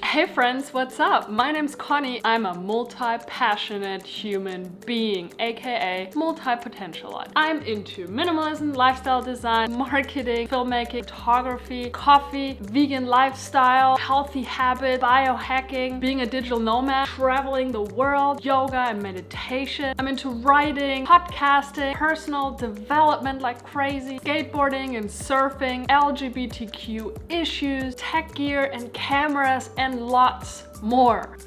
Hey friends, what's up? My name's Conni. I'm a multi-passionate human being, aka multi-potentialite. I'm into minimalism, lifestyle design, marketing, filmmaking, photography, coffee, vegan lifestyle, healthy habits, biohacking, being a digital nomad, traveling the world, yoga and meditation. I'm into writing, podcasting, personal development like crazy, skateboarding and surfing, LGBTQ issues, tech gear and cameras, and lots more.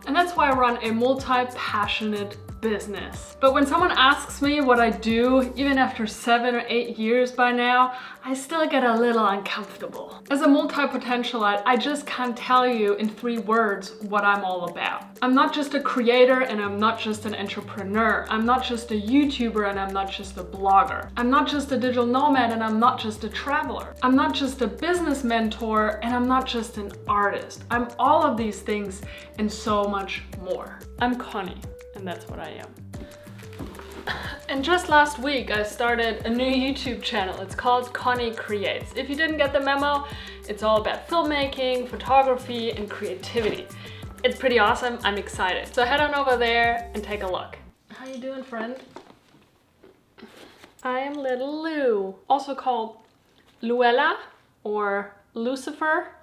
And that's why I run a multi-passionate business. But when someone asks me what I do, even after 7 or 8 years by now, I still get a little uncomfortable. As a multi-potentialite, I just can't tell you in 3 words what I'm all about. I'm not just a creator and I'm not just an entrepreneur. I'm not just a YouTuber and I'm not just a blogger. I'm not just a digital nomad and I'm not just a traveler. I'm not just a business mentor and I'm not just an artist. I'm all of these things and so much more. I'm Conni. And that's what I am. And just last week I started a new YouTube channel. It's called Conni Creates. If you didn't get the memo, it's all about filmmaking, photography, and creativity. It's pretty awesome. I'm excited. So head on over there and take a look. How you doing, friend? I am little Lou, also called Luella or Lucifer.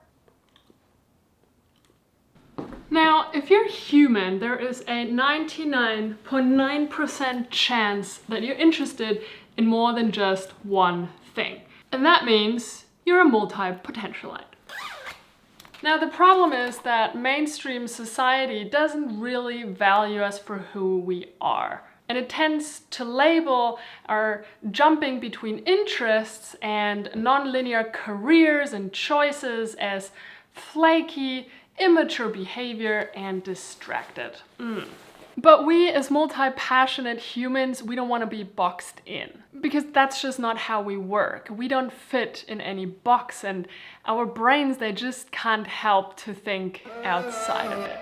Now, if you're human, there is a 99.9% chance that you're interested in more than just one thing. And that means you're a multi-potentialite. Now, the problem is that mainstream society doesn't really value us for who we are. And it tends to label our jumping between interests and non-linear careers and choices as flaky, immature behavior and distracted. But we as multi-passionate humans, we don't want to be boxed in because that's just not how we work. We don't fit in any box and our brains, they just can't help to think outside of it.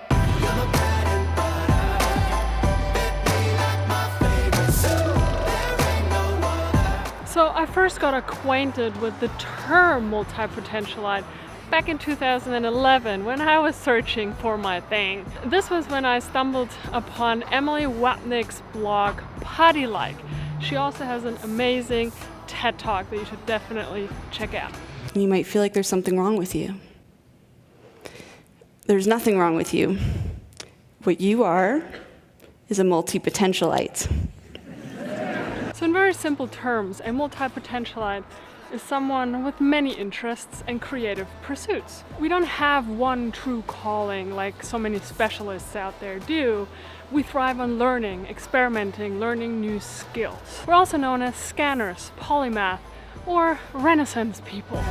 So I first got acquainted with the term multi-potentialite back in 2011 when I was searching for my thing. This was when I stumbled upon Emily Watnick's blog Party Like. She also has an amazing TED Talk that you should definitely check out. You might feel like there's something wrong with you. There's nothing wrong with you. What you are is a multi-potentialite. So in very simple terms, a multi-potentialite is someone with many interests and creative pursuits. We don't have one true calling like so many specialists out there do. We thrive on learning, experimenting, learning new skills. We're also known as scanners, polymath, or Renaissance people.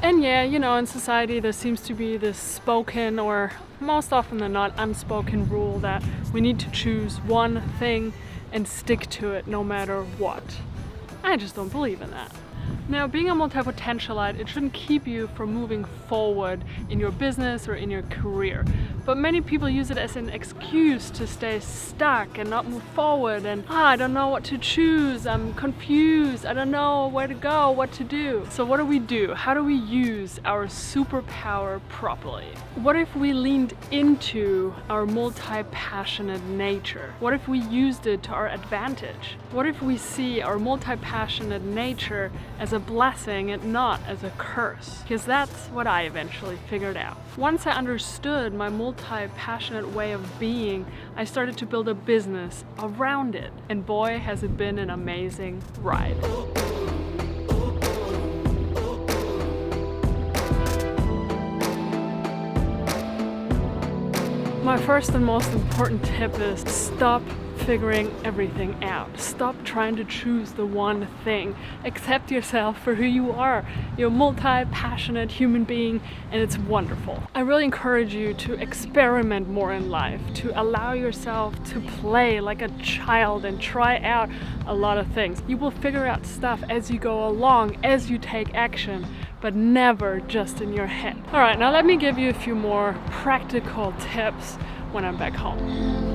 And yeah, you know, in society there seems to be this spoken or most often than not unspoken rule that we need to choose one thing and stick to it no matter what. I just don't believe in that. Now, being a multi-potentialite, it shouldn't keep you from moving forward in your business or in your career. But many people use it as an excuse to stay stuck and not move forward and, I don't know what to choose, I'm confused, I don't know where to go, what to do. So what do? How do we use our superpower properly? What if we leaned into our multi-passionate nature? What if we used it to our advantage? What if we see our multi-passionate nature as a blessing and not as a curse? Because that's what I eventually figured out. Once I understood my multi-passionate way of being, I started to build a business around it. And boy, has it been an amazing ride. My first and most important tip is stop figuring everything out. Stop trying to choose the one thing. Accept yourself for who you are. You're a multi-passionate human being and it's wonderful. I really encourage you to experiment more in life, to allow yourself to play like a child and try out a lot of things. You will figure out stuff as you go along, as you take action, but never just in your head. All right, now let me give you a few more practical tips when I'm back home.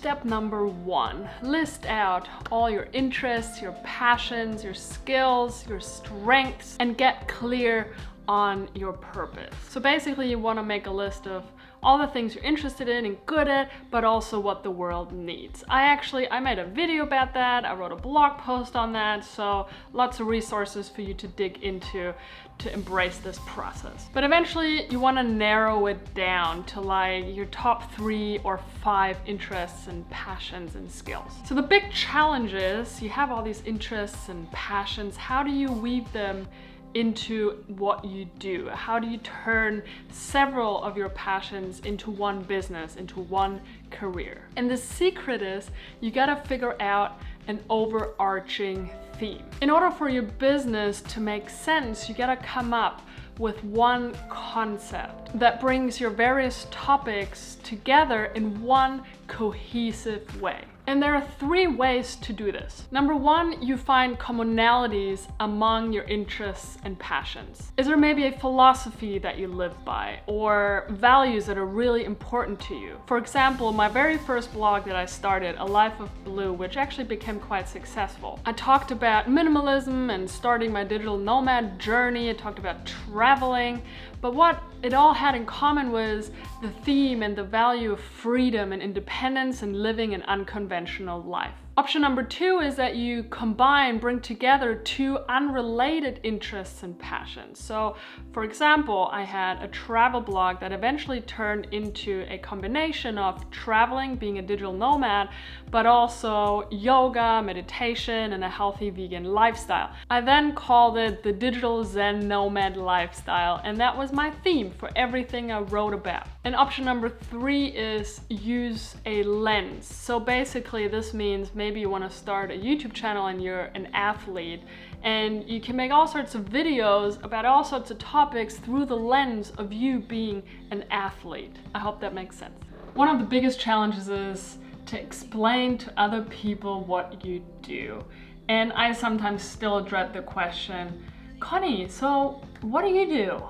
step number 1. List out all your interests, your passions, your skills, your strengths, and get clear on your purpose. So basically you want to make a list of all the things you're interested in and good at, but also what the world needs. I made a video about that. I wrote a blog post on that. So lots of resources for you to dig into to embrace this process. But eventually you want to narrow it down to like your top 3 or 5 interests and passions and skills. So the big challenge is you have all these interests and passions. How do you weave them into what you do? How do you turn several of your passions into one business, into one career? And the secret is you gotta figure out an overarching theme. In order for your business to make sense, you gotta come up with one concept that brings your various topics together in one cohesive way. And there are 3 ways to do this. Number 1, you find commonalities among your interests and passions. Is there maybe a philosophy that you live by or values that are really important to you? For example, my very first blog that I started, A Life of Blue, which actually became quite successful. I talked about minimalism and starting my digital nomad journey. I talked about traveling, but what it all had in common was the theme and the value of freedom and independence and living an unconventional life. Option number 2 is that you bring together 2 unrelated interests and passions. So, for example, I had a travel blog that eventually turned into a combination of traveling, being a digital nomad, but also yoga, meditation, and a healthy vegan lifestyle. I then called it the Digital Zen Nomad Lifestyle, and that was my theme for everything I wrote about. And option number 3 is use a lens. So basically this means maybe you want to start a YouTube channel and you're an athlete and you can make all sorts of videos about all sorts of topics through the lens of you being an athlete. I hope that makes sense. One of the biggest challenges is to explain to other people what you do. And I sometimes still dread the question, Conni, so what do you do?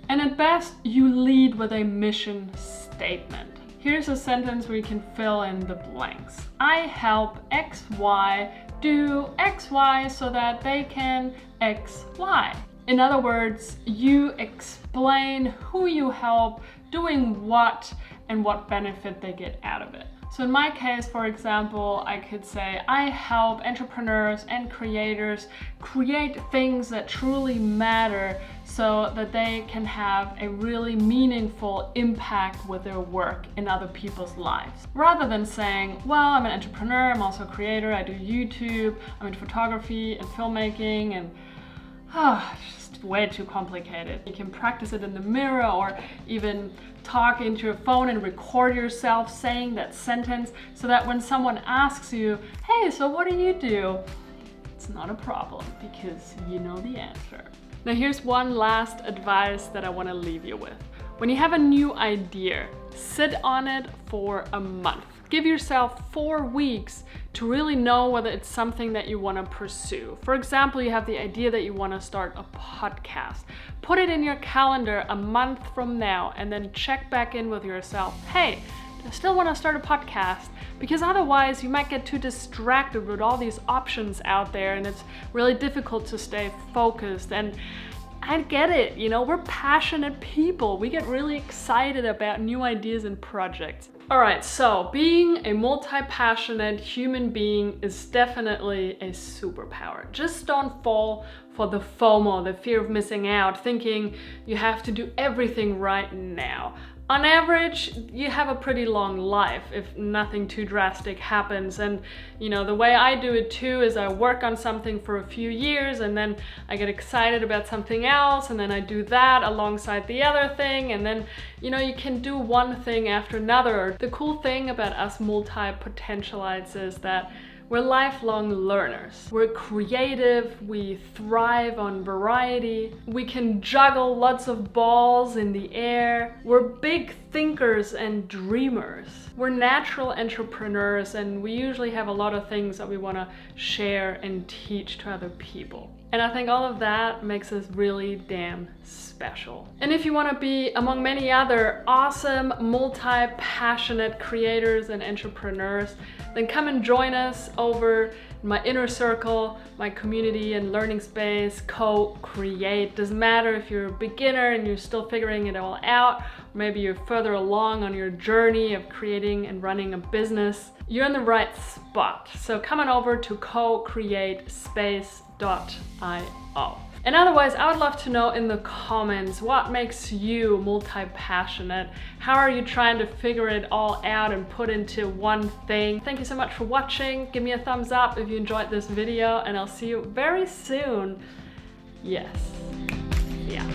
And at best, you lead with a mission statement. Here's a sentence where you can fill in the blanks. I help XY do XY so that they can XY. In other words, you explain who you help, doing what, and what benefit they get out of it. So in my case, for example, I could say I help entrepreneurs and creators create things that truly matter so that they can have a really meaningful impact with their work in other people's lives. Rather than saying, well, I'm an entrepreneur, I'm also a creator, I do YouTube, I'm into photography and filmmaking, and it's just way too complicated. You can practice it in the mirror or even talk into your phone and record yourself saying that sentence so that when someone asks you, hey, so what do you do? It's not a problem because you know the answer. Now here's one last advice that I want to leave you with. When you have a new idea, sit on it for a month. Give yourself 4 weeks to really know whether it's something that you want to pursue. For example, you have the idea that you want to start a podcast. Put it in your calendar a month from now and then check back in with yourself. Hey, do I still want to start a podcast? Because otherwise you might get too distracted with all these options out there and it's really difficult to stay focused. And I get it, we're passionate people. We get really excited about new ideas and projects. All right, so being a multi-passionate human being is definitely a superpower. Just don't fall for the FOMO, the fear of missing out, thinking you have to do everything right now. On average, you have a pretty long life if nothing too drastic happens. And the way I do it too is I work on something for a few years and then I get excited about something else and then I do that alongside the other thing, and then you can do one thing after another. The cool thing about us multi-potentialites is that we're lifelong learners. We're creative, we thrive on variety, we can juggle lots of balls in the air, we're big thinkers and dreamers. We're natural entrepreneurs and we usually have a lot of things that we want to share and teach to other people. And I think all of that makes us really damn special. And if you want to be among many other awesome, multi-passionate creators and entrepreneurs, then come and join us over in my inner circle, my community and learning space, Co-Create. Doesn't matter if you're a beginner and you're still figuring it all out, or maybe you're further along on your journey of creating and running a business, you're in the right spot. So come on over to co-createspace.io. And otherwise, I would love to know in the comments, what makes you multi-passionate? How are you trying to figure it all out and put into one thing? Thank you so much for watching. Give me a thumbs up if you enjoyed this video, and I'll see you very soon. Yes. Yeah.